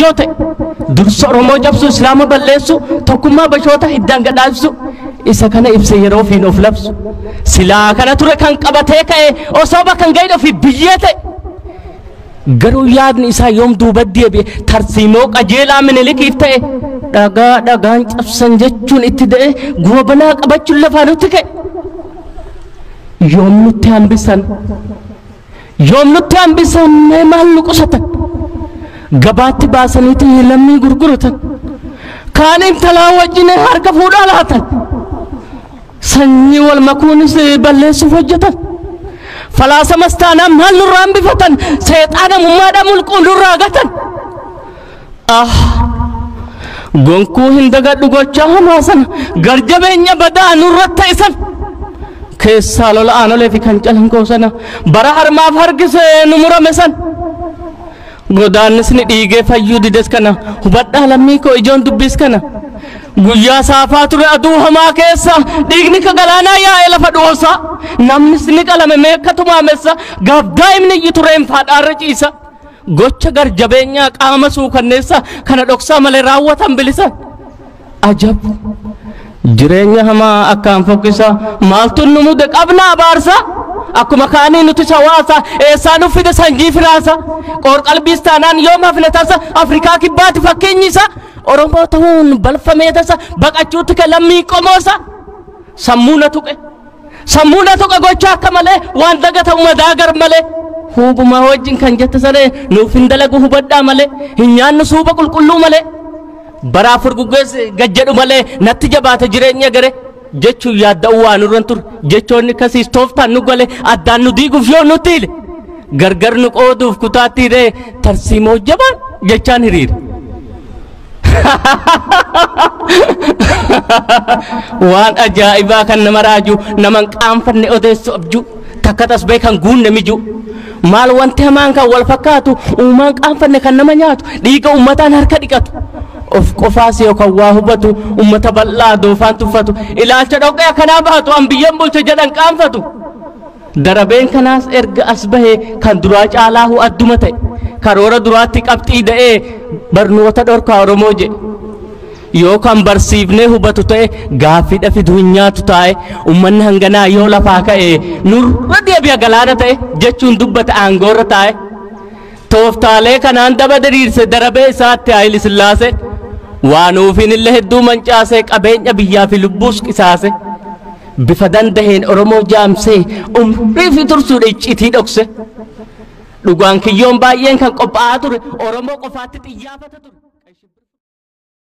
jote dursa Oromoo jabsu Islaama balleessu tokkummaa bashoota hiddaan gadhaabsu isa kana ibsa yeroo fiin of labsu silaa kana ture kan qabatee ka'e osoo bakkan ga'e ofi biyyee ta'e garuu yaadni isaa yoom duuba deebi'e tarsiimoo qajeelaa Minilikiif ta'e dhagaan cabsan jechuun itti da'e goobanaa qabachuun lafaa nutti ka'e yoom nutti hambisan maal nu qusatan gabaatti baasaniiti lammii gurguratan kaaniif talaa wajjin harka fuudhaa laatan sanyii wal makuunis balleessuuf hojjetan falaasama istaanaa maal nurraa hambifatan seexaana mummaadha mulquun nurraa gatan gonkuu hin dagadhu gochaa hamaa sana garjabeenya badaa nurra ta'isan keessaa lola'aan olee fi kan calankoo sana bara harmaaf harkise nu murame san godaannisni dhiigee fayyuu dides kana hubadhaa lammii koo ijoon dubbis kana guyyaa saafaa ture aduu hamaa keessa dhiigni ka galaanaa yaa'e lafa dhoosa namnis ni qalame meekkatumaa messa gaaf daa'imni iyyi tureen faadhaarra ciisa gocha garjabeenyaa qaama suukanneessa kana dhoksaa malee raawwatan bilisan ajab jireenya hamaa akkaan fokkisa maaltu nu mude qabnaa abaarsa akkuma kaanii nuti sawaasa eessaa nu fide sanjii firaasa qoor-qalbiis taanaan yoom hafne tasa Afrikaa kibbaati fakkeenyi isa Oromoo ta'uun balfamee tasa baqachuutti ka lammii qomoosa sammuu na tuqe gocha akka malee waan dagatamu madaagar malee huubumaa wajjin kan jette saree nuuf hin dalagu hubadhaa malee hin nyaannu suuba qulqulluu malee baraa furguggees gajjedhu malee natti jabaate jireenya gare jechuun yaadda'uu waan irran ture jechoonni kasiis tooftaan nu gale addaan nu diiguuf yoo nutti hile gargar nu qooduuf kutaatti hidhee tarsiimoo jabaan jechaan hiriire waan ajaa'ibaa kan nama raaju naman qaanfanne odeessu abjuu takka tasbee kan guunne mijuu maal wanti hamaan kan wal fakkaatu uumaan qaanfanne kan nama nyaatu dhiiga ummataan harka dhiqatu of qofaas yookaan waa hubatu ummata bal'aa doofaan tuffatu ilaalcha dhoqqee akkanaa baatu an biyyan bulche jedhan qaanfatu darabeen kanaas erga as bahee kan duraa caalaahu adduma ta'e karoora duraatti qabxii da'ee barnoota dhorkaa Oromoo jedhe yookaan barsiifnee hubatu ta'e gaaffiidha fiduu hin nyaatu taa'e ummanni hanganaa yoo lafaa ka'e nurra deebi'a galaana ta'e jechuun dubbata aangoorra taa'e tooftaalee kanaan daba diriirse darabee isaatti Haayile Sillaasee waan ufiin illee hedduu mancaasee qabeenya biyyaa fi lubbuus qisaase bifa dandaheen Oromoo jaamsee umrii fi tursuudha icciitii dhokse dhugaan kiyyoon baay'een kan qophaa'aa ture Oromoo qofaatti xiyyaafata ture.